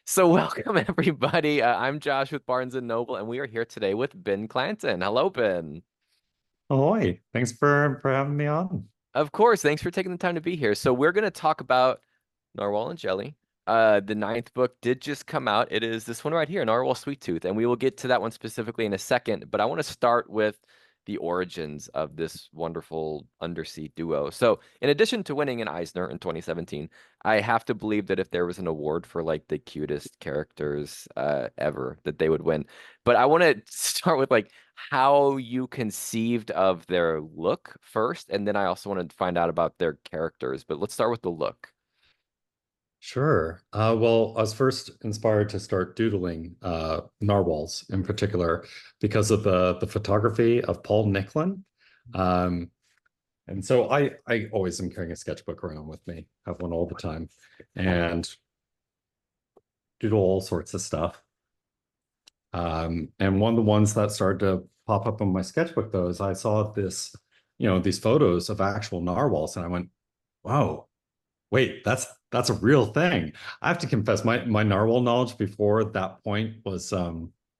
So welcome everybody. I'm Josh with Barnes and Noble, and we are here today with Ben Clanton. Hello, Ben. Ahoy. Thanks for having me on. Of course, thanks for taking the time to be here. So we're going to talk about Narwhal and Jelly. The ninth book did just come out. It is this one right here, Narwhal Sweet Tooth, and we will get to that one specifically in a second. But I want to start with the origins of this wonderful undersea duo. So, in addition to winning an Eisner in 2017, I have to believe that if there was an award for like the cutest characters ever, that they would win. But I want to start with like how you conceived of their look first, and then I also want to find out about their characters. But let's start with the look. Sure. Well, I was first inspired to start doodling narwhals in particular because of the photography of Paul Nicklin. Um, and so I always am carrying a sketchbook around with me, have one all the time, and doodle all sorts of stuff. And one of the ones that started to pop up on my sketchbook though is I saw these photos of actual narwhals, and I went, wow. Wait, that's a real thing. I have to confess, my narwhal knowledge before that point was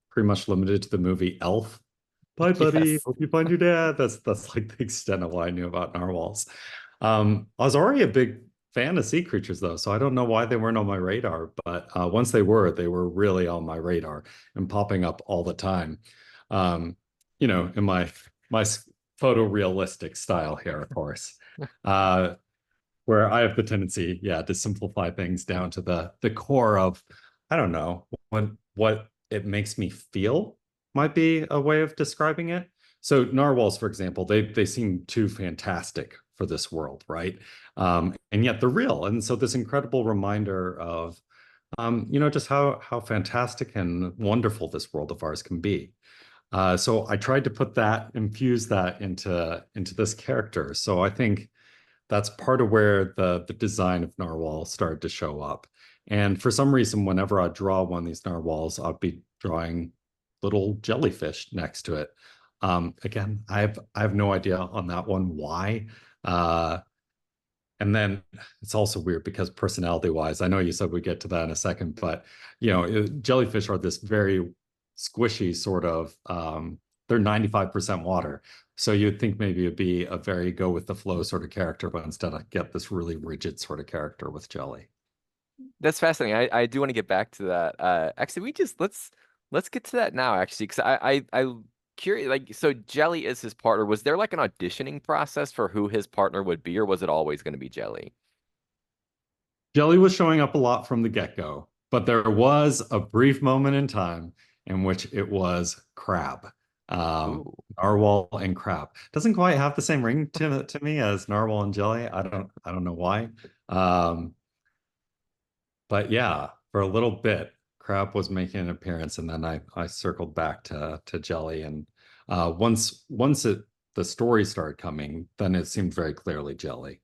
pretty much limited to the movie Elf. Bye, buddy. Yes. Hope you find your dad. That's like the extent of what I knew about narwhals. I was already a big fan of sea creatures though, so I don't know why they weren't on my radar. But once they were really on my radar and popping up all the time. Um, in my photorealistic style here, of course. Uh, where I have the tendency, yeah, to simplify things down to the core of, I don't know, what it makes me feel might be a way of describing it. So narwhals, for example, they seem too fantastic for this world, right? And yet they're real. And so this incredible reminder of, just how fantastic and wonderful this world of ours can be. So I tried to infuse that into this character. So I think that's part of where the design of narwhal started to show up. And for some reason, whenever I draw one of these narwhals, I'll be drawing little jellyfish next to it. Again, I have no idea on that one why. Uh, and then it's also weird because personality wise, I know you said we get to that in a second, but jellyfish are this very squishy sort of they're 95% water. So you'd think maybe it'd be a very go with the flow sort of character, but instead I get this really rigid sort of character with jelly. That's fascinating. I do want to get back to that. Actually, we just let's get to that now, actually, because I curious. Like, so Jelly is his partner. Was there like an auditioning process for who his partner would be, or was it always going to be Jelly? Jelly was showing up a lot from the get-go, but there was a brief moment in time in which it was crab. Um, Ooh. Narwhal and crab. Doesn't quite have the same ring to me as narwhal and jelly. I don't know why. Um, but yeah, for a little bit, crab was making an appearance, and then I circled back to jelly. And once the story started coming, then it seemed very clearly jelly.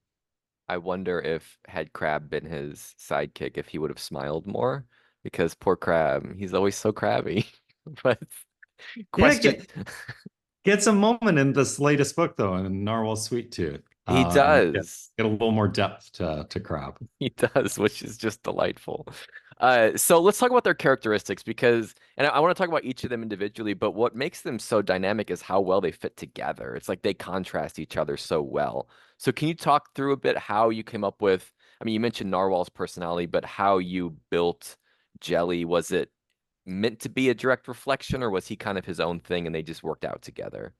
I wonder if had Crab been his sidekick, if he would have smiled more, because poor Crab, he's always so crabby. But Yeah, question. gets a moment in this latest book though, in Narwhal Sweet Tooth. He And you get, does. get a little more depth to crab. He does, which is just delightful. So let's talk about their characteristics because, and I want to talk about each of them individually, but what makes them so dynamic is how well they fit together. It's like they contrast each other so well. So can you talk through a bit how you came up with, I mean, you mentioned Narwhal's personality, but how you built Jelly? Was it meant to be a direct reflection, or was he kind of his own thing and they just worked out together?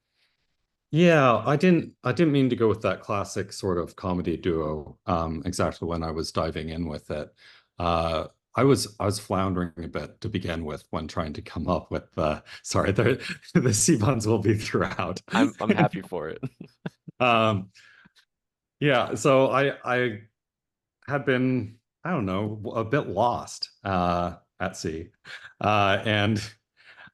Yeah, I didn't mean to go with that classic sort of comedy duo exactly when I was diving in with it. I was floundering a bit to begin with when trying to come up with sorry, the C buns will be throughout. I'm happy for it. Um yeah, so I had been, I don't know, a bit lost at sea. And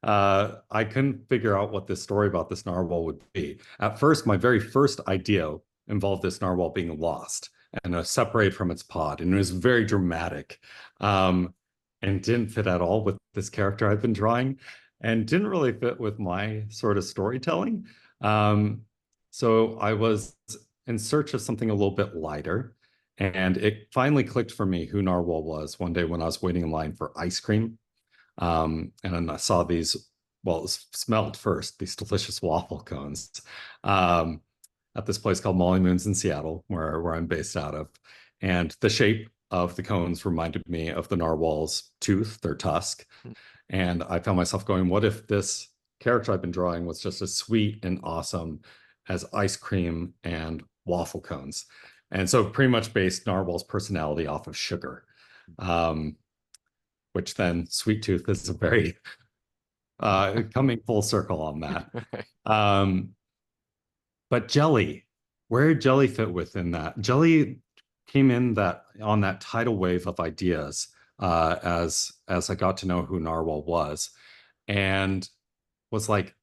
I couldn't figure out what this story about this narwhal would be. At first, my very first idea involved this narwhal being lost and separated from its pod, and it was very dramatic, and didn't fit at all with this character I've been drawing, and didn't really fit with my sort of storytelling. Um, so I was in search of something a little bit lighter, And it finally clicked for me who Narwhal was one day when I was waiting in line for ice cream. And then I saw these, well, it smelled first, these delicious waffle cones um, at this place called Molly Moon's in Seattle, where I'm based out of. And the shape of the cones reminded me of the narwhal's tooth, their tusk. And I found myself going, what if this character I've been drawing was just as sweet and awesome as ice cream and waffle cones? And so pretty much based Narwhal's personality off of sugar, um, which then Sweet Tooth is a very coming full circle on that. Um, but Jelly, where did Jelly fit within that? Jelly came in that on that tidal wave of ideas as I got to know who Narwhal was, and was like,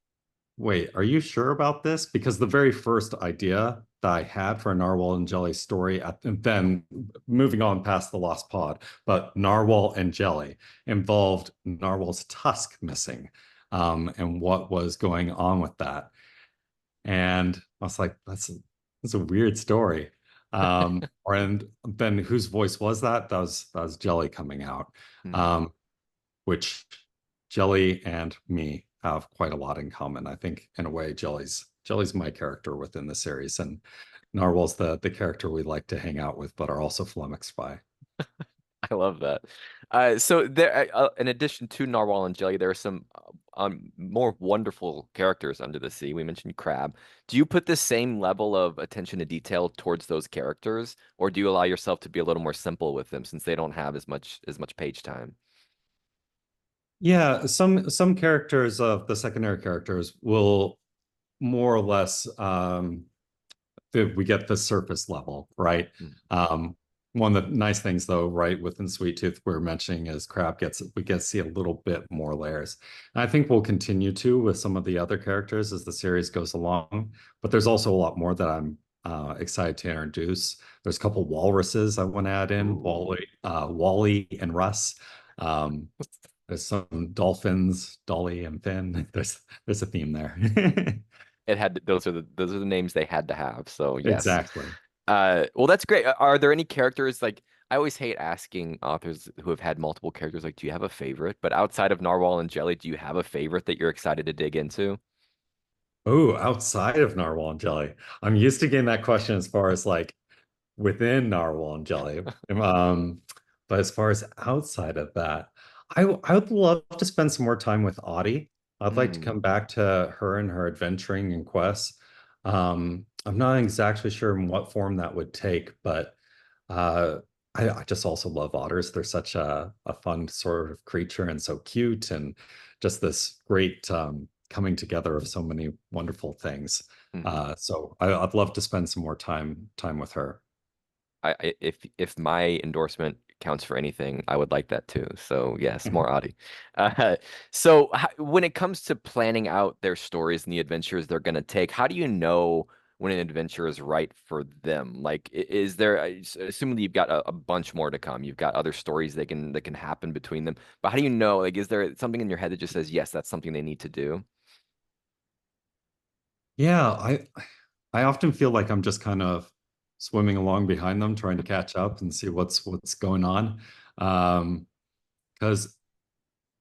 wait, are you sure about this? Because the very first idea that I had for a Narwhal and Jelly story, and then moving on past the Lost Pod, but Narwhal and Jelly involved Narwhal's tusk missing, and what was going on with that. And I was like, that's a weird story. And then whose voice was that? That was Jelly coming out. Um, which Jelly and me have quite a lot in common. I think in a way, Jelly's my character within the series, and Narwhal's the character we like to hang out with, but are also flummoxed by. I love that. So there, in addition to Narwhal and Jelly, there are some more wonderful characters under the sea. We mentioned Crab. Do you put the same level of attention to detail towards those characters, or do you allow yourself to be a little more simple with them since they don't have as much page time? Yeah, some characters of the secondary characters will more or less we get the surface level, right? Mm. Um, one of the nice things though, right, within Sweet Tooth we're mentioning is Crab we get to see a little bit more layers. And I think we'll continue to with some of the other characters as the series goes along, but there's also a lot more that I'm excited to introduce. There's a couple walruses I want to add in, Ooh. Wally and Russ. Um, there's some dolphins, Dolly and Finn. There's a theme there. Those are the names they had to have. So yes. Exactly. Well, that's great. Are there any characters like I always hate asking authors who have had multiple characters like, do you have a favorite? But outside of Narwhal and Jelly, do you have a favorite that you're excited to dig into? Oh, outside of Narwhal and Jelly. I'm used to getting that question as far as like within Narwhal and Jelly. Um, but as far as outside of that, I would love to spend some more time with Audie. I'd like to Hmm. come back to her and her adventuring and quests. I'm not exactly sure in what form that would take, but uh, I just also love otters. They're such a fun sort of creature and so cute, and just this great coming together of so many wonderful things. Hmm. So I'd love to spend some more time with her. If my endorsement counts for anything, I would like that too. So yes, more Audie. Uh, so when it comes to planning out their stories and the adventures they're going to take, how do you know when an adventure is right for them? Like, is there, assuming that you've got a bunch more to come, you've got other stories that can happen between them, but how do you know? Like, is there something in your head that just says, yes, that's something they need to do? Yeah, I often feel like I'm just kind of swimming along behind them, trying to catch up and see what's going on. Because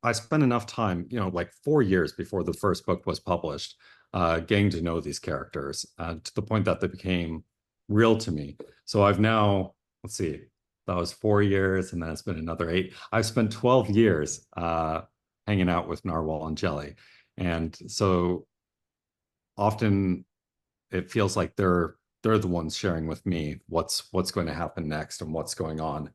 I spent enough time, like 4 years before the first book was published, getting to know these characters to the point that they became real to me. So I've now, let's see, that was 4 years, and then it's been another eight. I've spent 12 years hanging out with Narwhal and Jelly. And so often it feels like they're the ones sharing with me what's going to happen next and what's going on.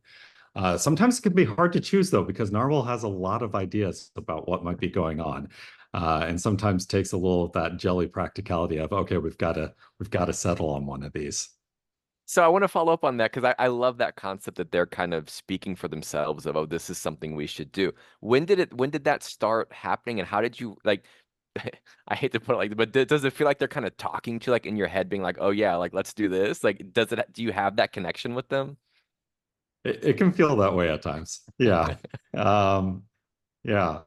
Sometimes it can be hard to choose though, because Narwhal has a lot of ideas about what might be going on. And sometimes takes a little of that jelly practicality of, okay, we've got to settle on one of these. So I want to follow up on that because I love that concept that they're kind of speaking for themselves of, oh, this is something we should do. When did that start happening and how did you like I hate to put it like, but does it feel like they're kind of talking to you like in your head being like, oh yeah, like let's do this? Like do you have that connection with them? It can feel that way at times. Yeah. Um, yeah.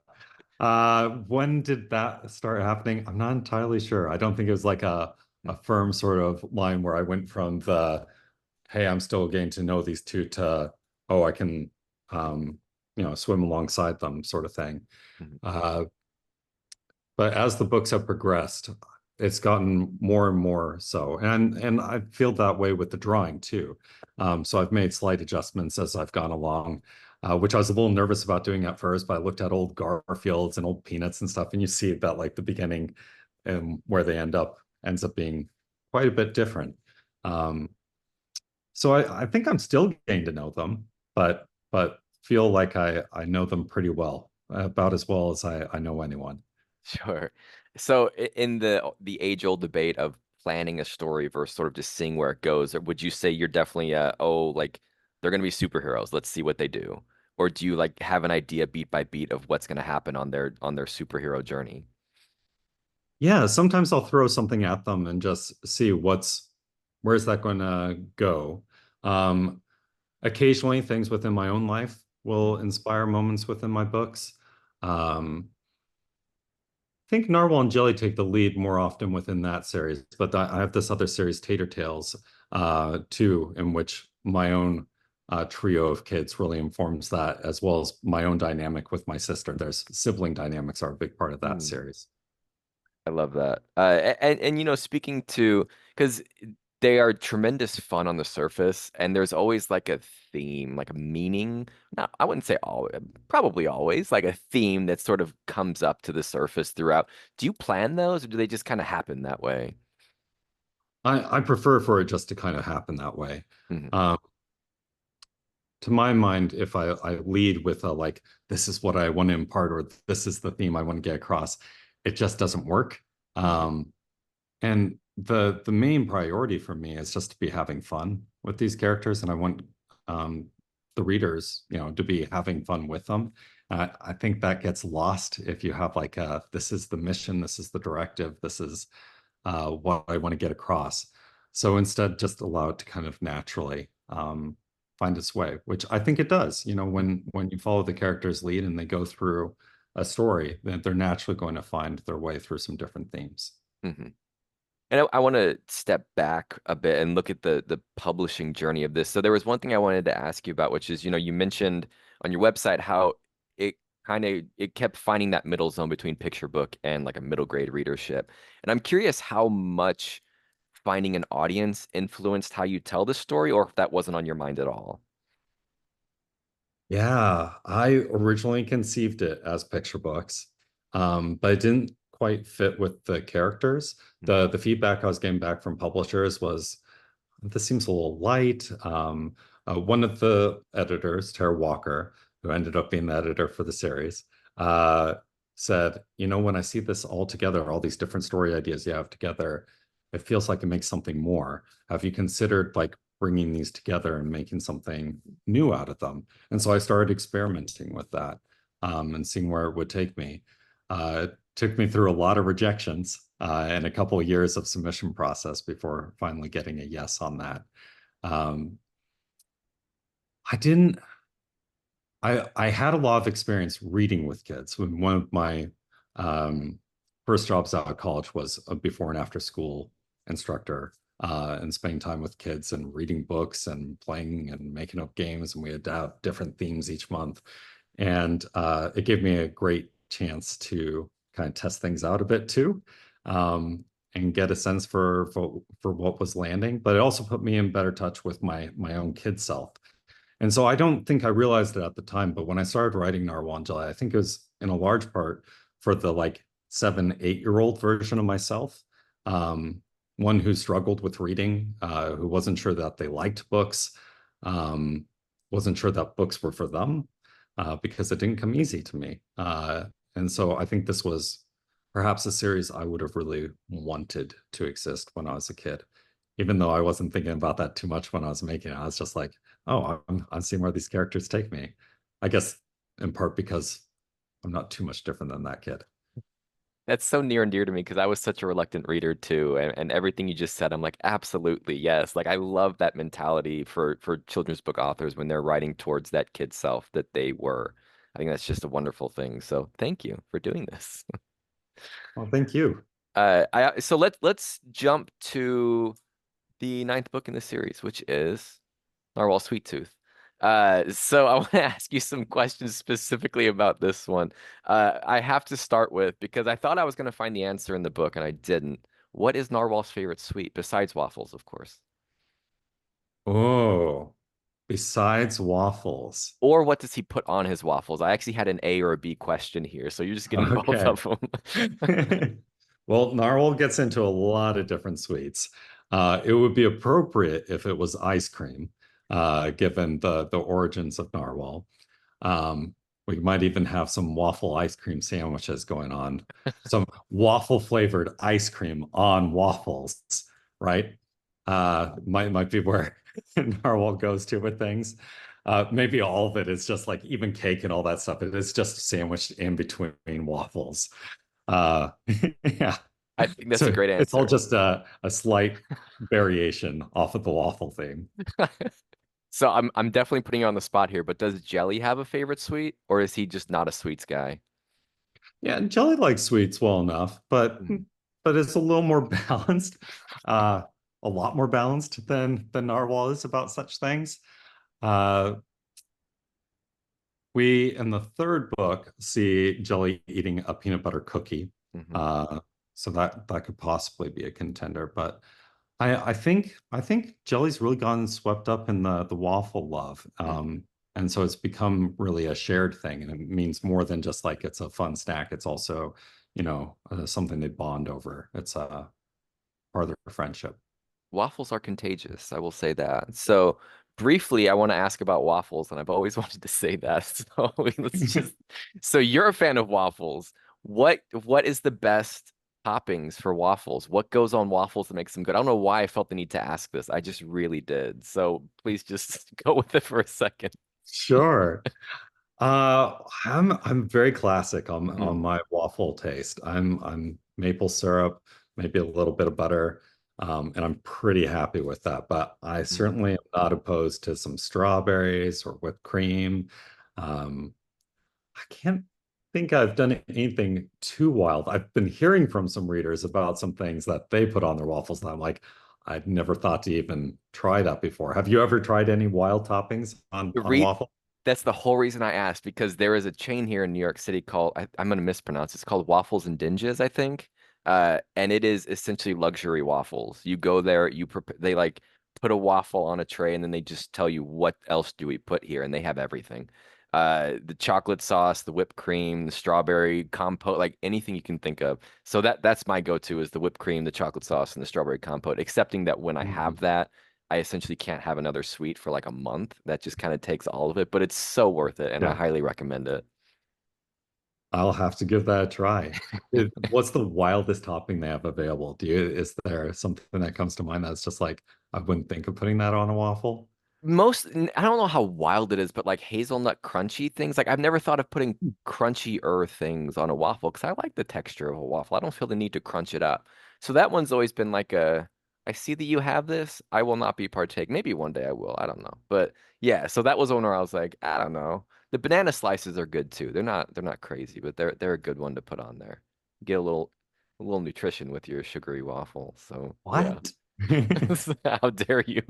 When did that start happening? I'm not entirely sure. I don't think it was like a firm sort of line where I went from the hey, I'm still getting to know these two to, oh, I can, um, swim alongside them sort of thing. Mhm. Uh, but as the books have progressed, it's gotten more and more so. And I feel that way with the drawing too. So I've made slight adjustments as I've gone along, which I was a little nervous about doing at first, but I looked at old Garfields and old Peanuts and stuff, and you see that like the beginning and where they end up ends up being quite a bit different. Um, so I think I'm still getting to know them, but feel like I know them pretty well, about as well as I know anyone. Sure. So in the age-old debate of planning a story versus sort of just seeing where it goes, or would you say you're definitely oh, like they're gonna be superheroes, let's see what they do? Or do you like have an idea beat by beat of what's gonna happen on their superhero journey? Yeah, sometimes I'll throw something at them and just see where's that going to go. Um, Occasionally, things within my own life will Mhm. inspire moments within my books. Um, I think Narwhal and Jelly take the lead more often within that series, but I have this other series, Tater Tales, too, in which my own trio of kids really informs that, as well as my own dynamic with my sister. There's sibling dynamics are a big part of that Hmm. series. I love that. And you know, speaking to because they are tremendous fun on the surface, and there's always like a theme, like a meaning. Not, I wouldn't say all, probably always like a theme that sort of comes up to the surface throughout. Do you plan those, or do they just kind of happen that way? I prefer for it just to kind of happen that way. Hmm. Um, to my mind, if I lead with a like, this is what I want to impart, or this is the theme I want to get across, it just doesn't work. Hmm. And the main priority for me is just to be having fun with these characters, and I want um, the readers, to be having fun with them. I think that gets lost if you have like this is the mission, this is the directive, this is what I want to get across. So instead, just allow it to kind of naturally find its way, which I think it does. When you follow the character's lead and they go through a story, then they're naturally going to find their way through some different themes. Hmm. And I want to step back a bit and look at the publishing journey of this. So there was one thing I wanted to ask you about, which is, you know, you mentioned on your website how it it kept finding that middle zone between picture book and like a middle grade readership. And I'm curious how much finding an audience influenced how you tell the story, or if that wasn't on your mind at all. Yeah, I originally conceived it as picture books, but it didn't quite fit with the characters. Mhm. The feedback I was getting back from publishers was this seems a little light. One of the editors, Tara Walker, who ended up being the editor for the series, uh, said, when I see this all together, all these different story ideas you have together, it feels like it makes something more. Have you considered like bringing these together and making something new out of them? And so I started experimenting with that and seeing where it would take me. It took me through a lot of rejections and a couple of years of submission process before finally getting a yes on that. Um, I didn't. I had a lot of experience reading with kids. When one of my um, first jobs out of college was a before and after school instructor, and spending time with kids and reading books and playing and making up games. And we had to have different themes each month, and it gave me a great chance to kind of test things out a bit too, and get a sense for what was landing. But it also put me in better touch with my own kid self. And so I don't think I realized it at the time, but when I started writing Narwhal Jelly, I think it was in a large part for the like 7, 8-year-old version of myself. Um, One who struggled with reading, who wasn't sure that they liked books, um, wasn't sure that books were for them, because it didn't come easy to me. And so I think this was perhaps a series I would have really wanted to exist when I was a kid, even though I wasn't thinking about that too much when I was making it. I was just like, oh, I'm seeing where these characters take me. I guess in part because I'm not too much different than that kid. That's so near and dear to me because I was such a reluctant reader too, and everything you just said, I'm like, absolutely, yes. Like I love that mentality for children's book authors when they're writing towards that kid self that they were. I think that's just a wonderful thing. So thank you for doing this. Well, thank you. So let's jump to the ninth book in the series, which is Narwhal sweet tooth. So I want to ask you some questions specifically about this one. I have to start with because I thought I was going to find the answer in the book and I didn't. What is Narwhal's favorite sweet besides waffles, of course? Oh, besides waffles. Or what does he put on his waffles? I actually had an A or a B question here, so you're just getting both Okay. of them. Well, narwhal gets into a lot of different sweets. It would be appropriate if it was ice cream, given the origins of narwhal. We might even have some waffle ice cream sandwiches going on. Some waffle flavored ice cream on waffles, right? Might be where narwhal goes to with things. Maybe all of it is just like even cake and all that stuff. It is just sandwiched in between waffles. Uh, yeah. I think that's a So great it's all answer. just a slight variation off of the waffle thing. So I'm definitely putting you on the spot here, but does Jelly have a favorite sweet, or is he just not a sweets guy? Yeah, and jelly likes sweets well enough, Mhm. but it's a little more balanced, uh, a lot more balanced than narwhal is about such things. Uh, we in the third book see Jelly eating a peanut butter cookie, Mhm. uh, so that could possibly be a contender. But I think Jelly's really gotten swept up in the waffle love, Mhm. and so it's become really a shared thing, and it means more than just like it's a fun snack. It's also, something they bond over. It's a part of their friendship. Waffles are contagious, I will say that. So briefly, I want to ask about waffles, and I've always wanted to say that. So let's just. So you're a fan of waffles. What is the best toppings for waffles? What goes on waffles that makes them good? I don't know why I felt the need to ask this. I just really did. So please just go with it for a second. Sure. I'm very classic on Mhm. my waffle taste. I'm maple syrup, maybe a little bit of butter, and I'm pretty happy with that. But I Mhm. certainly am not opposed to some strawberries or whipped cream. Um, I can't think I've done anything too wild. I've been hearing from some readers about some things that they put on their waffles, and I'm like, I'd never thought to even try that before. Have you ever tried any wild toppings on The on a re waffle? That's the whole reason I asked because there is a chain here in New York City called I'm going to mispronounce. It's called Waffles and Dinges, I think. And it is essentially luxury waffles. You go there, they like put a waffle on a tray and then they just tell you what else do we put here, and they have everything. The chocolate sauce, the whipped cream, the strawberry compote, like anything you can think of. So that's my go-to is the whipped cream, the chocolate sauce, and the strawberry compote. Excepting that when I have Mhm. that, I essentially can't have another sweet for like a month. That just kind of takes all of it, but it's so worth it, and I Yeah. highly recommend it. I'll have to give that a try. What's the wildest topping they have available? Is there something that comes to mind that's just like, I wouldn't think of putting that on a waffle? I don't know how wild it is, but like hazelnut crunchy things, like I've never thought of putting crunchier things on a waffle because I like the texture of a waffle. I don't feel the need to crunch it up. So that one's always been like I see that you have this. I will not be partake. Maybe one day I will. I don't know. But yeah, so that was one where I was like, I don't know. The banana slices are good too. They're not crazy, but they're a good one to put on there. Get a little nutrition with your sugary waffle. So yeah. What? How dare you?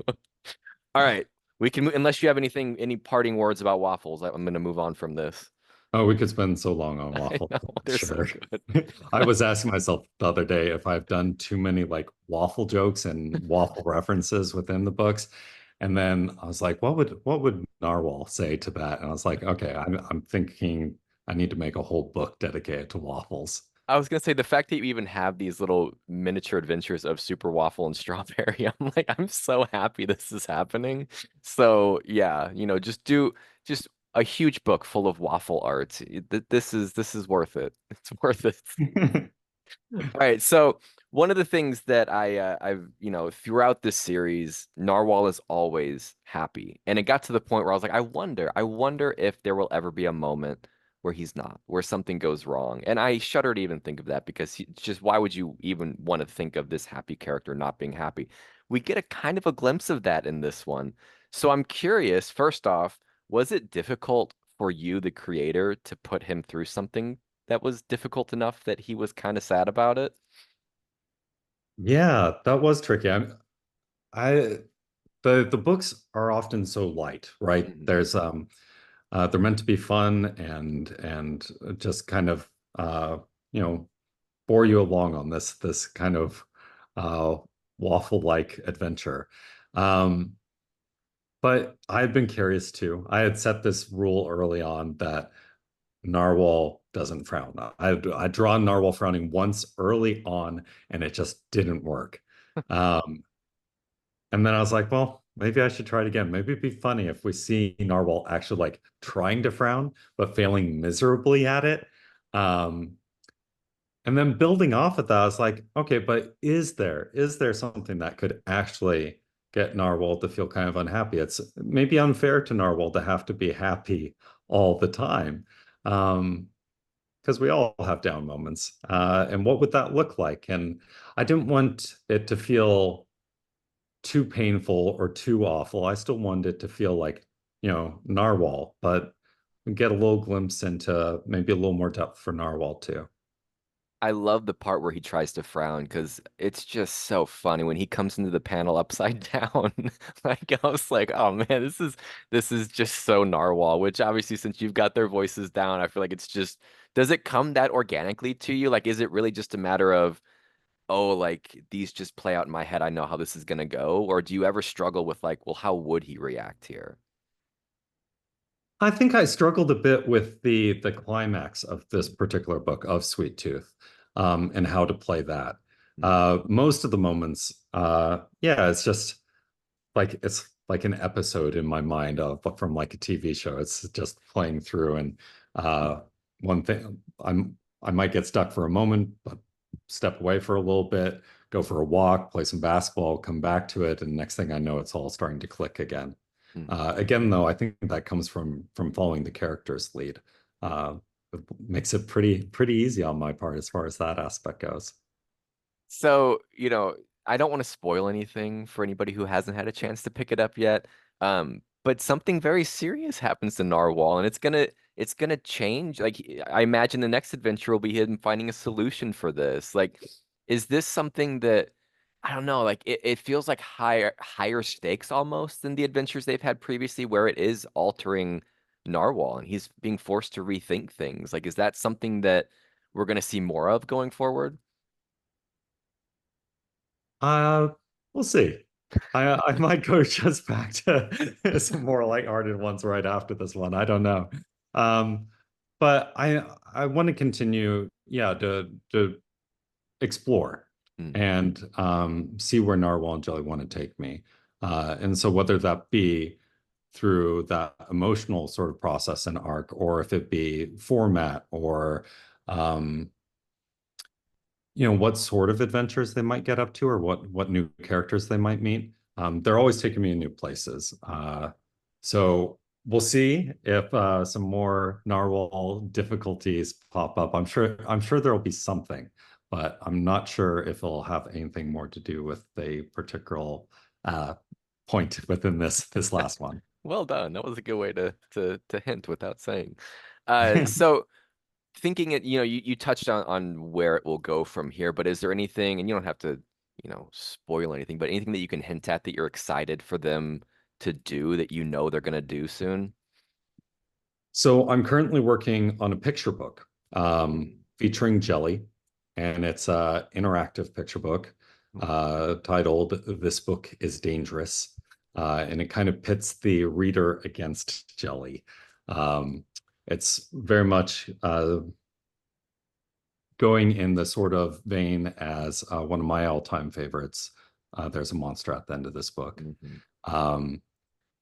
All right. We can, unless you have any parting words about waffles, I'm going to move on from this. Oh, we could spend so long on I waffles. know they're so Sure. good. I was asking myself the other day if I've done too many like waffle jokes and waffle references within the books. And then I was like, what would Narwhal say to that? And I was like, okay, I'm thinking I need to make a whole book dedicated to waffles. I was gonna say the fact that you even have these little miniature adventures of super waffle and strawberry, I'm like, I'm so happy this is happening. So yeah, just a huge book full of waffle art. This is worth it. It's worth it. All right, so one of the things that I've throughout this series, Narwhal is always happy, and it got to the point where I was like, I wonder if there will ever be a moment where he's not, where something goes wrong, and I shudder to even think of that because it's just why would you even want to think of this happy character not being happy? We get a kind of a glimpse of that in this one, so I'm curious. First off, was it difficult for you, the creator, to put him through something that was difficult enough that he was kind of sad about it? Yeah, that was tricky. I the books are often so light, right? Mhm. They're meant to be fun and just kind of you know bore you along on this kind of uh, waffle-like adventure. Um, but I've been curious too. I had set this rule early on that Narwhal doesn't frown. I drawn Narwhal frowning once early on, and it just didn't work. Um, and then I was like, well, maybe I should try it again. Maybe it'd be funny if we see Narwhal actually like trying to frown, but failing miserably at it. Um, and then building off of that, I was like, okay, but is there something that could actually get Narwhal to feel kind of unhappy? It's maybe unfair to Narwhal to have to be happy all the time. Because we all have down moments. And what would that look like? And I didn't want it to feel too painful or too awful. I still wanted it to feel like, Narwhal, but we get a little glimpse into maybe a little more depth for Narwhal too. I love the part where he tries to frown because it's just so funny when he comes into the panel upside down. Like I was like, oh man, this is just so narwhal, which obviously since you've got their voices down, I feel like it's just does it come that organically to you? Like is it really just a matter of, oh, like these just play out in my head, I know how this is gonna go? Or do you ever struggle with like, well, how would he react here? I think I struggled a bit with the climax of this particular book of Sweet Tooth, and how to play that. Mm, Most of the moments, yeah, it's like an episode in my mind from like a TV show. It's just playing through, and mm, one thing I might get stuck for a moment, but step away for a little bit, go for a walk, play some basketball, come back to it, and next thing I know, it's all starting to click again. mm. Again, though, I think that comes from following the character's lead. It makes it pretty easy on my part as far as that aspect goes. So, I don't want to spoil anything for anybody who hasn't had a chance to pick it up yet. But something very serious happens to Narwhal, and it's gonna change. Like I imagine the next adventure will be him finding a solution for this. Like, is this something that I don't know, like it feels like higher stakes almost than the adventures they've had previously, where it is altering Narwhal and he's being forced to rethink things. Like, is that something that we're gonna see more of going forward? Uh, we'll see. I might go just back to some more lighthearted ones right after this one. I don't know. Um, but I want to continue, yeah, to explore Mm, and see where Narwhal and Jelly want to take me. And so whether that be through that emotional sort of process and arc, or if it be format or um, what sort of adventures they might get up to or what new characters they might meet. They're always taking me in new places. So we'll see if some more narwhal difficulties pop up. I'm sure there'll be something, but I'm not sure if it'll have anything more to do with a particular uh, point within this last one. well done. That was a good way to hint without saying. So thinking it, you touched on where it will go from here, but is there anything, and you don't have to, spoil anything, but anything that you can hint at that you're excited for them to do that they're gonna do soon? So I'm currently working on a picture book Ooh. featuring Jelly, and it's an interactive picture book titled "This Book is Dangerous," and it kind of pits the reader against Jelly. Um, it's very much going in the sort of vein as one of my all-time favorites. There's a monster at the end of this book, Mhm. um,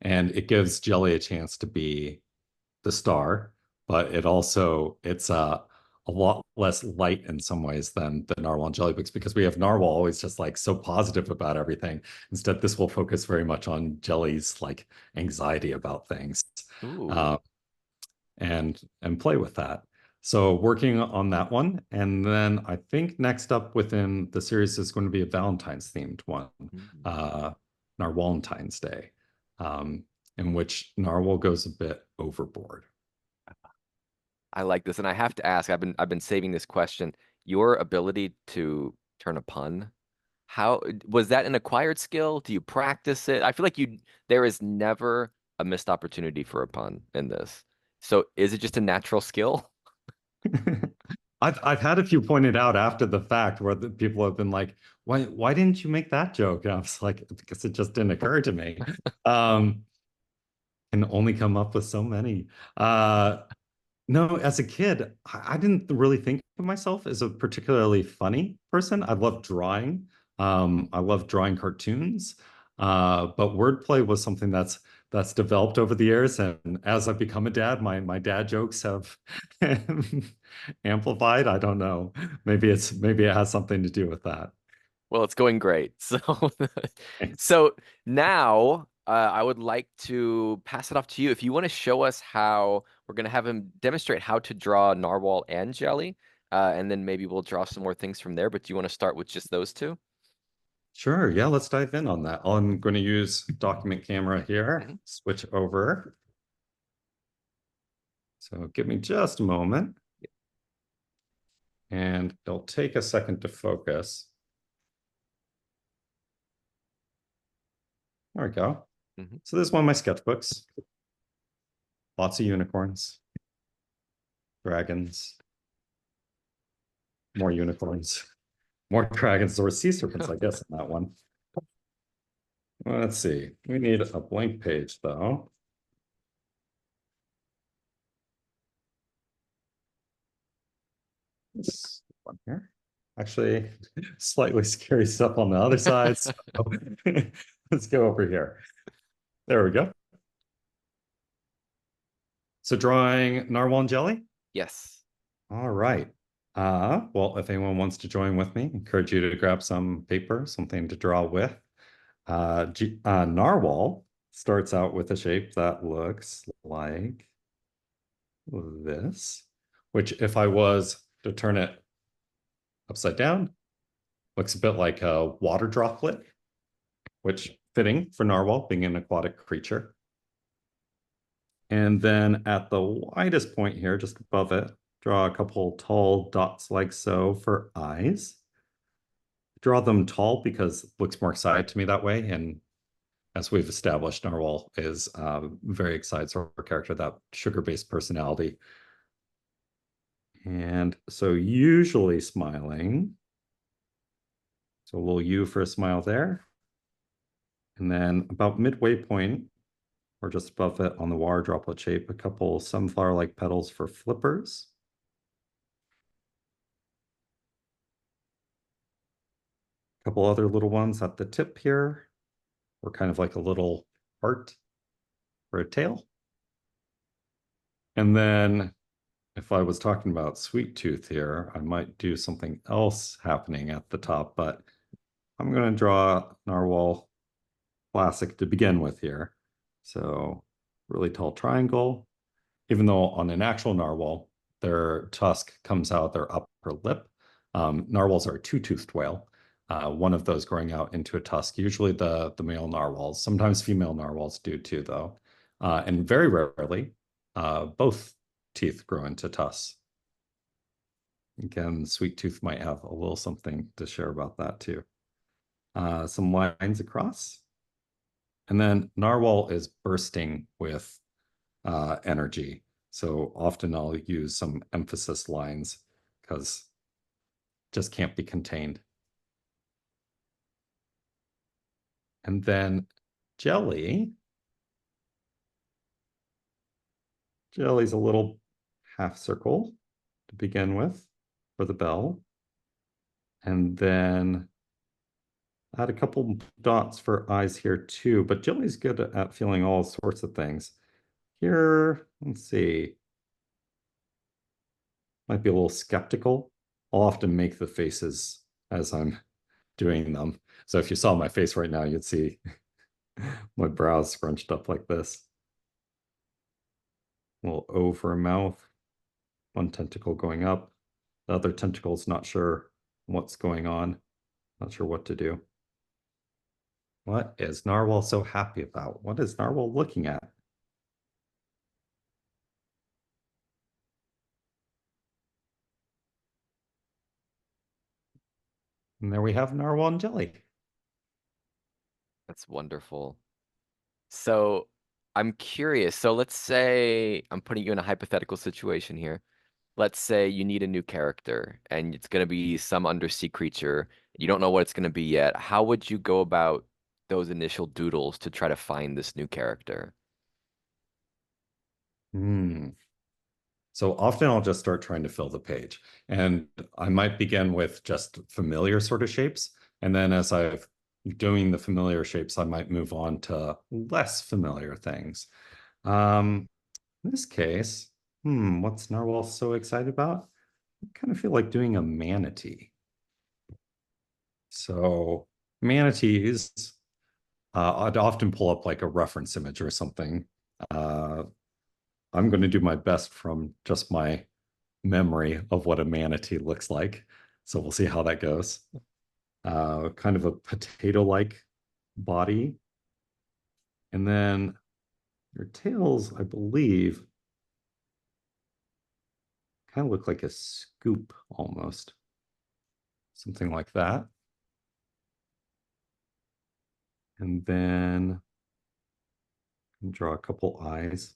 and it gives Jelly a chance to be the star, but it's a lot less light in some ways than the Narwhal and Jelly books because we have Narwhal always just like so positive about everything. Instead, this will focus very much on Jelly's like anxiety about things, Ooh. uh, and play with that. So working on that one, and then I think next up within the series is going to be a Valentine's themed one, Mm. uh, Narwhalentine's Day, um, in which Narwhal goes a bit overboard. I like this, and I have to ask, I've been saving this question. Your ability to turn a pun, How was that an acquired skill? Do you practice it? I feel like there is never a missed opportunity for a pun in this. So is it just a natural skill? I've had a few pointed out after the fact where the people have been like, why didn't you make that joke? And I was like, because it just didn't occur to me. Um, can only come up with so many. No, as a kid, I didn't really think of myself as a particularly funny person. I love drawing. I love drawing cartoons. But wordplay was something that's developed over the years. And as I've become a dad, my dad jokes have amplified. I don't know. Maybe it has something to do with that. Well, it's going great. So, Thanks. so now I would like to pass it off to you. If you want to show us how we're going to have him demonstrate how to draw narwhal and jelly, and then maybe we'll draw some more things from there. But do you want to start with just those two? Sure. Yeah, let's dive in on that. I'm going to use document camera here. Mhm. Switch over. So give me just a moment. And it'll take a second to focus. There we go. Mhm. So this is one of my sketchbooks. Lots of unicorns, dragons, more unicorns, more dragons or sea serpents, I guess, in that one. Well, let's see. We need a blank page, though. This one here. Actually, slightly scary stuff on the other side. So let's go over here. There we go. So drawing narwhal and jelly. Yes. All right. Well, if anyone wants to join with me, encourage you to grab some paper, something to draw with. Narwhal starts out with a shape that looks like this, which if I was to turn it upside down, looks a bit like a water droplet, which fitting for narwhal being an aquatic creature. And then at the widest point here, just above it, draw a couple tall dots like so for eyes. Draw them tall because it looks more excited to me that way. And as we've established, Narwhal is very excited sort of character, that sugar-based personality. And so usually smiling. So a little U for a smile there. And then about midway point, or just above it on the water droplet shape, a couple sunflower-like petals for flippers. A couple other little ones at the tip here, or kind of like a little heart for a tail. And then if I was talking about sweet tooth here, I might do something else happening at the top, but I'm going to draw Narwhal Classic to begin with here. So really tall triangle, even though on an actual narwhal, their tusk comes out their upper lip. Narwhals are a two-toothed whale, one of those growing out into a tusk, usually the male narwhals. Sometimes female narwhals do too, though. And very rarely, both teeth grow into tusks. Again, sweet tooth might have a little something to share about that too. Some lines across. And then narwhal is bursting with energy. So often I'll use some emphasis lines because just can't be contained. And then jelly. Jelly's a little half circle to begin with for the bell. And then add a couple dots for eyes here too, but jelly's good at feeling all sorts of things. Here, let's see, might be a little skeptical. I'll often make the faces as I'm doing them. So if you saw my face right now, you'd see my brows scrunched up like this. A little O for a mouth, one tentacle going up. The other tentacle's not sure what's going on, not sure what to do. What is Narwhal so happy about? What is Narwhal looking at? And there we have Narwhal Jelly. That's wonderful. So I'm curious. So let's say I'm putting you in a hypothetical situation here. Let's say you need a new character and it's going to be some undersea creature. You don't know what it's going to be yet. How would you go about those initial doodles to try to find this new character? Hmm. So often I'll just start trying to fill the page. And I might begin with just familiar sort of shapes. And then as I've doing the familiar shapes, I might move on to less familiar things. Um, in this case, what's Narwhal so excited about? I kind of feel like doing a manatee. So manatees, I'd often pull up like a reference image or something. Uh, I'm going to do my best from just my memory of what a manatee looks like. So we'll see how that goes. Kind of a potato-like body. And then their tails, I believe, kind of look like a scoop almost. Something like that. And then draw a couple eyes.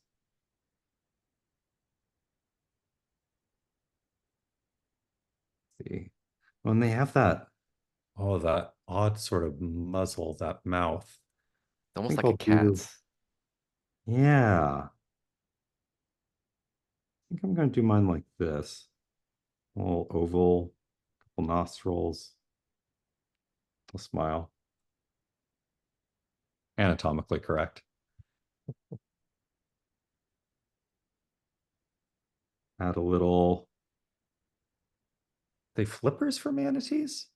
Let's see. When they have that, oh, that odd sort of muzzle, that mouth. It's I almost think like a I'll do, cat's. yeah. I think I'm going to do mine like this. A little oval, couple nostrils, a smile. Anatomically correct. Add a little. They flippers for manatees?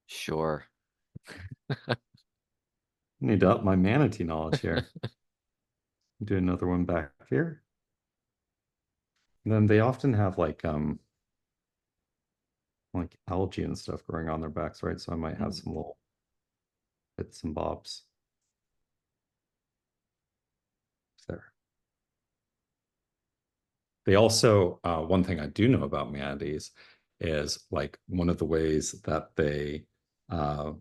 Sure. Need to up my manatee knowledge here. Do another one back here. And then they often have like algae and stuff growing on their backs, right? So I might have Mm. some little bits and bobs there. They also, one thing I do know about manatees is like one of the ways that they, uh,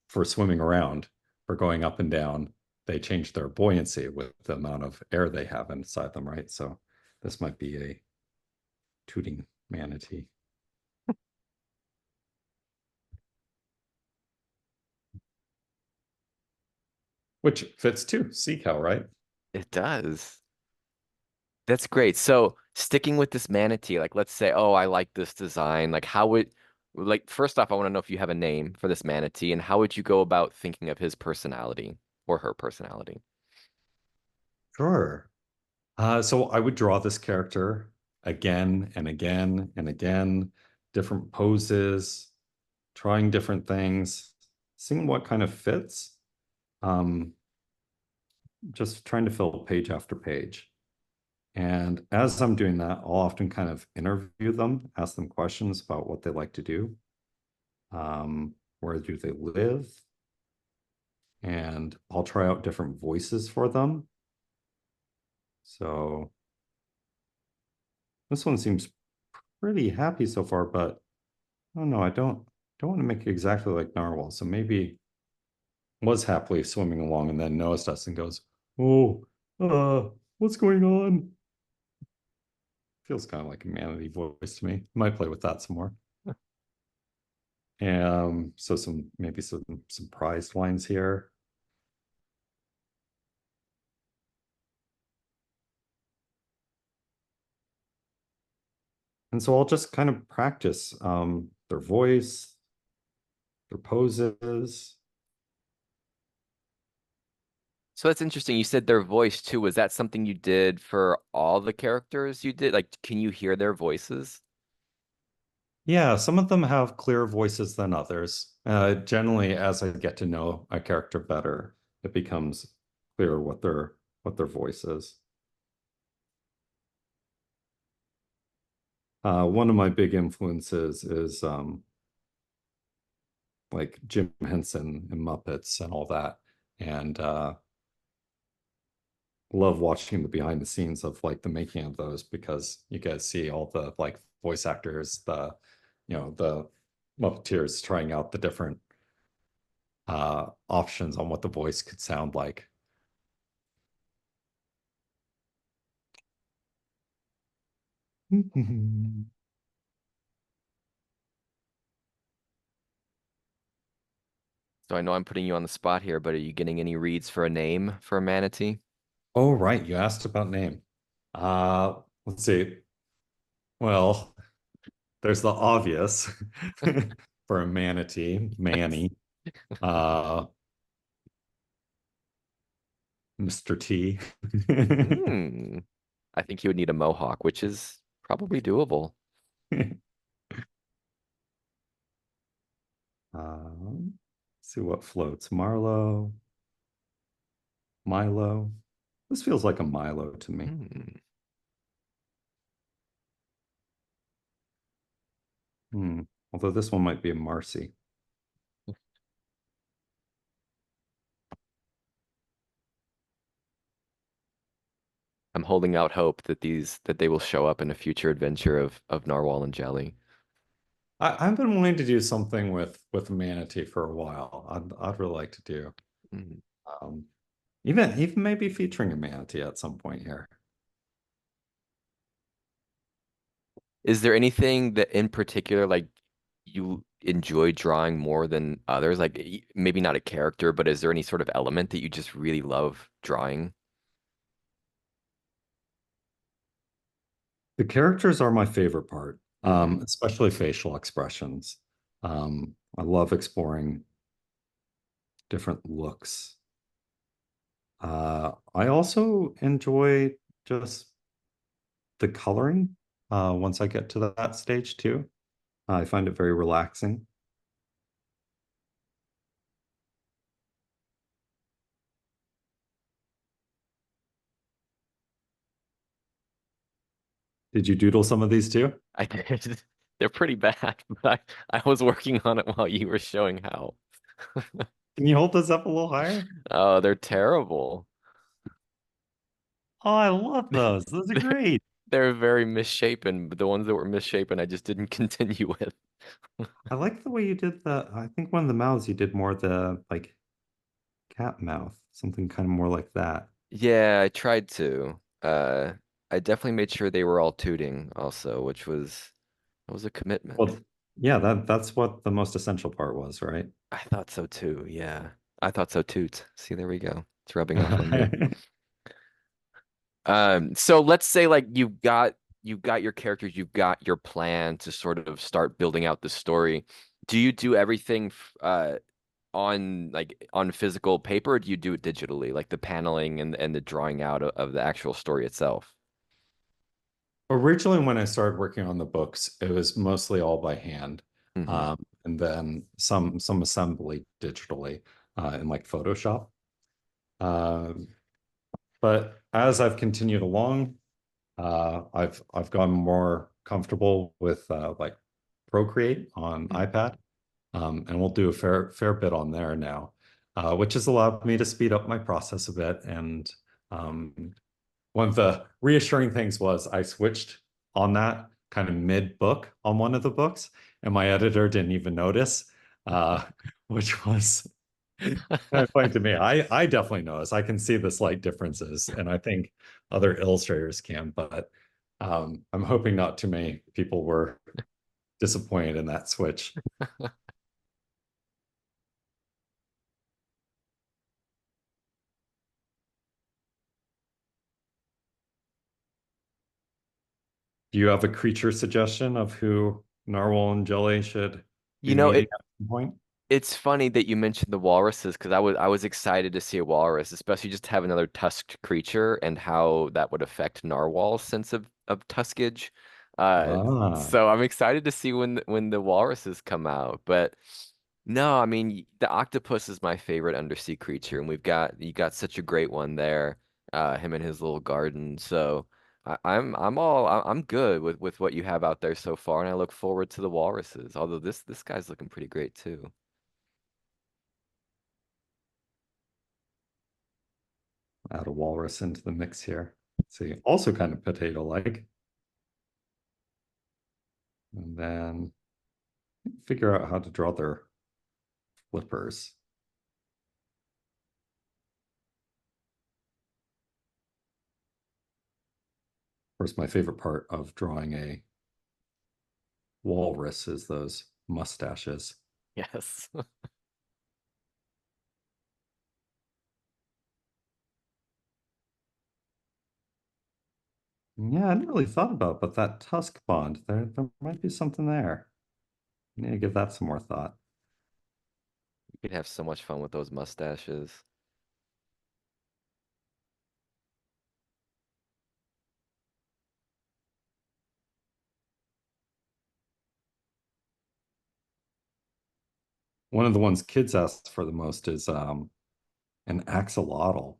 for swimming around, for going up and down, they change their buoyancy with the amount of air they have inside them, right? So this might be a tooting manatee. Which fits too, sea cow, right? It does. That's great. So sticking with this manatee, like let's say, oh, I like this design. Like how would like first off, I want to know if you have a name for this manatee and how would you go about thinking of his personality or her personality? Sure. So I would draw this character again and again and again, different poses, trying different things, seeing what kind of fits. Um, just trying to fill page after page. And as I'm doing that, I'll often kind of interview them, ask them questions about what they like to do, where do they live, and I'll try out different voices for them. So this one seems pretty happy so far, but I don't know. I don't want to make it exactly like Narwhal. So maybe was happily swimming along and then noticed us and goes, "Oh, what's going on?" Feels kind of like a manatee voice to me. Might play with that some more. So some maybe some prized lines here. And so I'll just kind of practice their voice, their poses. So that's interesting. You said their voice too. Was that something you did for all the characters you did? Like, can you hear their voices? Yeah, some of them have clearer voices than others. Generally, as I get to know a character better, it becomes clearer what their voice is. One of my big influences is like Jim Henson and Muppets and all that, and love watching the behind the scenes of like the making of those because you guys see all the like voice actors, the Muppeteers trying out the different options on what the voice could sound like. So I know I'm putting you on the spot here, but are you getting any reads for a name for a manatee? Oh, right. You asked about name. Let's see. Well, there's the obvious for a manatee, Manny, uh, Mr. T. Hmm. I think he would need a mohawk, which is probably doable. See what floats. Marlowe, Milo. This feels like a Milo to me. Hmm. Hmm. Although this one might be a Marcy. I'm holding out hope that they will show up in a future adventure of Narwhal and Jelly. I've been wanting to do something with manatee for a while. I'd really like to do. Hmm. Um, even maybe featuring a manatee at some point here. Is there anything that in particular like you enjoy drawing more than others? Like maybe not a character, but is there any sort of element that you just really love drawing? The characters are my favorite part, Hmm. especially facial expressions. I love exploring different looks. I also enjoy just the coloring once I get to that stage too. I find it very relaxing. Did you doodle some of these too? I did. They're pretty bad, but I was working on it while you were showing how. Can you hold this up a little higher? Oh, they're terrible. Oh, I love those. Those are They're, great. they're very misshapen, but the ones that were misshapen, I just didn't continue with. I like the way you did I think one of the mouths you did more the like cat mouth, something kind of more like that. Yeah, I tried to. I definitely made sure they were all tooting also, which was a commitment. Well, yeah, that's what the most essential part was, right? I thought so too. Yeah. I thought so too. See, there we go. It's rubbing off on me. So let's say like you've got your characters, you've got your plan to sort of start building out the story. Do you do everything on like on physical paper, or do you do it digitally, like the paneling and the drawing out of the actual story itself? Originally, when I started working on the books, it was mostly all by hand, Hmm. and then some assembly digitally in like Photoshop. Um, but as I've continued along, I've gotten more comfortable with like Procreate on iPad, and we'll do a fair bit on there now, which has allowed me to speed up my process a bit. And um, one of the reassuring things was I switched on that kind of mid-book on one of the books, and my editor didn't even notice, uh, which was kind of funny to me. I definitely notice. I can see the slight differences, and I think other illustrators can, but I'm hoping not too many people were disappointed in that switch. Do you have a creature suggestion of who Narwhal and Jelly should You be know, meeting it at some point? it's funny that you mentioned the walruses because I was excited to see a walrus, especially just to have another tusked creature and how that would affect Narwhal's sense of tuskage. Ah, So I'm excited to see when the walruses come out. But no, I mean the octopus is my favorite undersea creature, and you got such a great one there, him in his little garden. So I'm good with what you have out there so far, and I look forward to the walruses. Although this guy's looking pretty great too. add a walrus into the mix here. Let's see, also kind of potato-like. And then Figure out how to draw their flippers. Of course, my favorite part of drawing a walrus is those mustaches. Yes. Yeah, I hadn't really thought about, but that tusk bond, there might be something there. I need to give that some more thought. You could have so much fun with those mustaches. One of the ones kids ask for the most is an axolotl.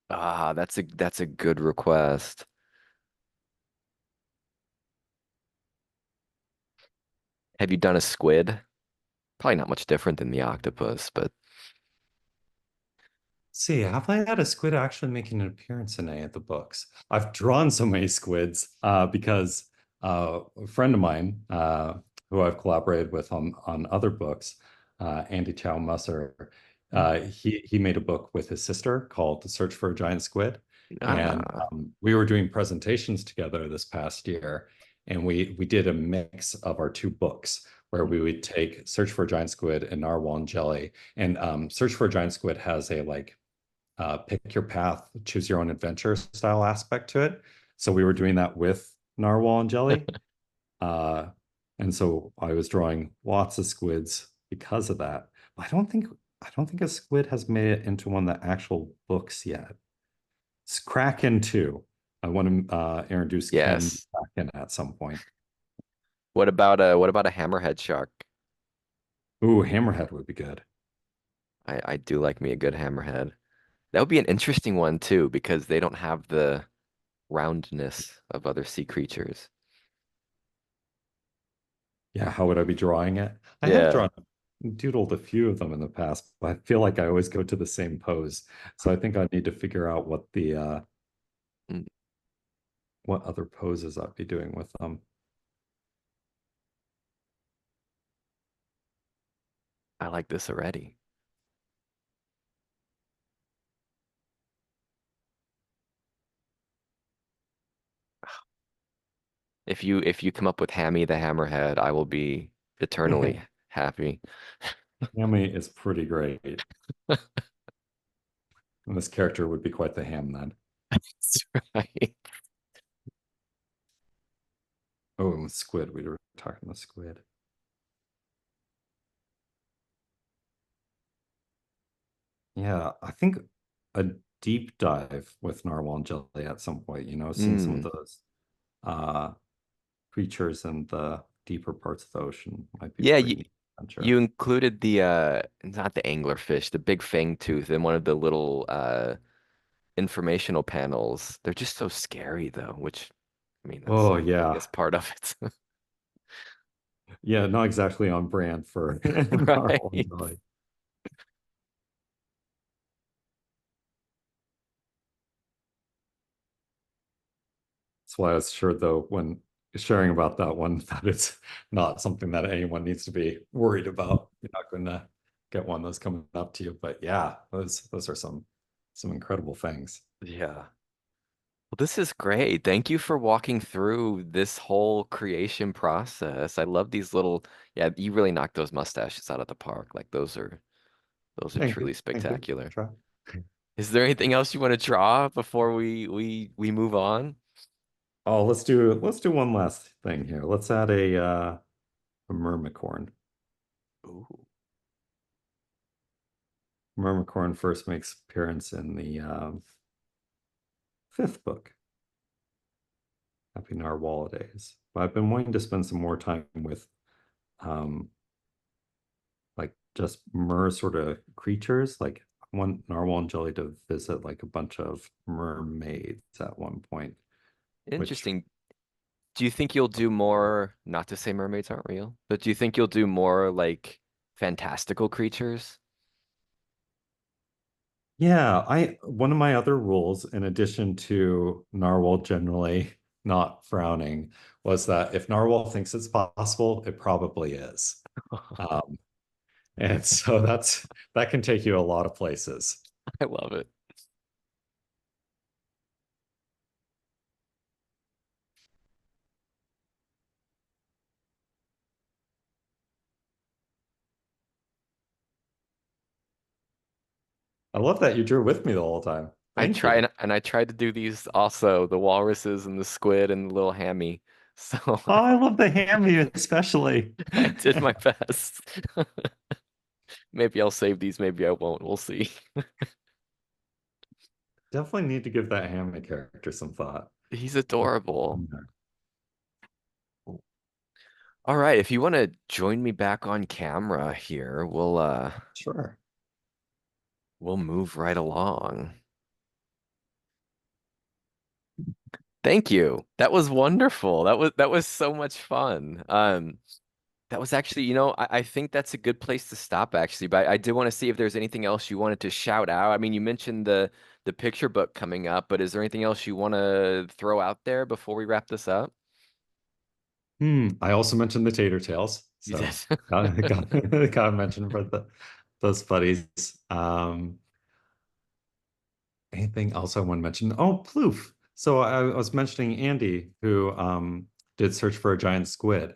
Ah, that's a good request. Have you done a squid? Probably not much different than the octopus, but See, have I had a squid actually making an appearance in any of the books? I've drawn so many squids because a friend of mine who I've collaborated with on other books, Andy Chow Musser, he made a book with his sister called The Search for a Giant Squid, and ah, we were doing presentations together this past year, and we did a mix of our two books where we would take Search for a Giant Squid and Narwhal Jelly, and Search for a Giant Squid has a like pick your path, choose your own adventure style aspect to it. So we were doing that with Narwhal and Jelly. Uh, and so I was drawing lots of squids because of that. But I don't think a squid has made it into one of the actual books yet. It's Kraken too. I want to introduce Ken yes. Kraken at some point. What about a hammerhead shark? Ooh, Hammerhead would be good. I do like me a good hammerhead. That would be an interesting one too, because they don't have the roundness of other sea creatures. Yeah, how would I be drawing it? I have Yeah. drawn doodled a few of them in the past, but I feel like I always go to the same pose. So I think I need to figure out Mm, what other poses I'd be doing with them. I like this already. If you come up with Hammy the Hammerhead, I will be eternally happy. Hammy is pretty great. And this character would be quite the ham then. That's right. Oh, and with squid, we were talking about squid. Yeah, I think a deep dive with Narwhal and Jelly at some point, seeing some of Mm. those uh creatures in the deeper parts of the ocean might be Yeah, pretty you neat you adventure. included the not the anglerfish, the big fang tooth in one of the little informational panels. They're just so scary though, which I mean that's Oh I yeah. guess part of it. Yeah, not exactly on brand for Narwhal and Right. Jelly. That's why I was sure though when sharing about that one that it's not something that anyone needs to be worried about. You're not going to get one that's coming up to you. But yeah, those are some incredible things. Yeah. Well, this is great. Thank you for walking through this whole creation process. I love these little, yeah, you really knocked those mustaches out of the park. Like those are Thank you. truly Thank you. spectacular. Try. Is there anything else you want to draw before we move on? Oh, let's do one last thing here. Let's add a myrmicorn. Ooh, Myrmicorn first makes appearance in the fifth book, Happy Narwhal Days. But I've been wanting to spend some more time with um, like just mer sort of creatures. Like I want Narwhal and Jelly to visit like a bunch of mermaids at one point, which interesting. Do you think you'll do more, not to say mermaids aren't real, but do you think you'll do more like fantastical creatures? yeah, I one of my other rules in addition to Narwhal generally not frowning was that if Narwhal thinks it's possible, it probably is. Um, and so that can take you a lot of places. I love it. I love that you drew with me the whole time. I Thank try you. and I tried to do these also, the walruses and the squid and the little hammy. So Oh, I love the hammy especially. I did my best. Maybe I'll save these, maybe I won't. We'll see. Definitely need to give that hammy character some thought. He's adorable. Yeah. All right, if you want to join me back on camera here, Sure. we'll move right along. Thank you. That was wonderful. That was so much fun. That was actually, I think that's a good place to stop actually, but I did want to see if there's anything else you wanted to shout out. I mean, you mentioned the picture book coming up, but is there anything else you want to throw out there before we wrap this up? I also mentioned the tater tails, You did. so got mentioned for those buddies. Anything else I want to mention? Oh, Ploof. So I was mentioning Andy, who did Search for a Giant Squid,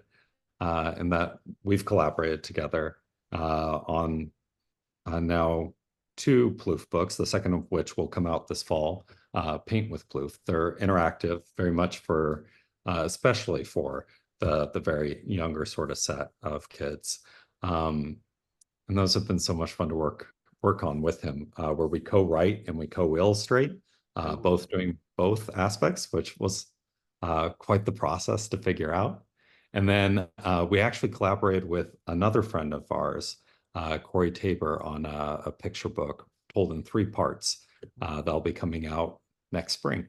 and that we've collaborated together on now two Ploof books, the second of which will come out this fall, Paint with Ploof. They're interactive, very much for, especially for the very younger sort of set of kids. Um, and those have been so much fun to work on with him, where we co-write and we co-illustrate, Ooh. both doing both aspects, which was quite the process to figure out. And then we actually collaborated with another friend of ours, Corey Tabor, on a picture book told in three parts that'll be coming out next spring.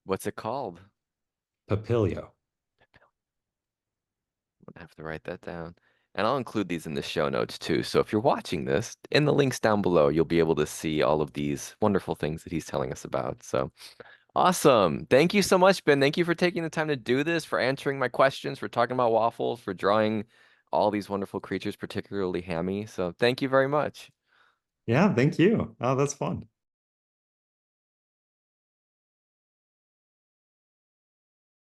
What's it called? Papilio. I'm gonna have to write that down. And I'll include these in the show notes too. So if you're watching this, in the links down below, you'll be able to see all of these wonderful things that he's telling us about. So awesome. Thank you so much, Ben. Thank you for taking the time to do this, for answering my questions, for talking about waffles, for drawing all these wonderful creatures, particularly Hammy. So thank you very much. Yeah, thank you. Oh, that's fun.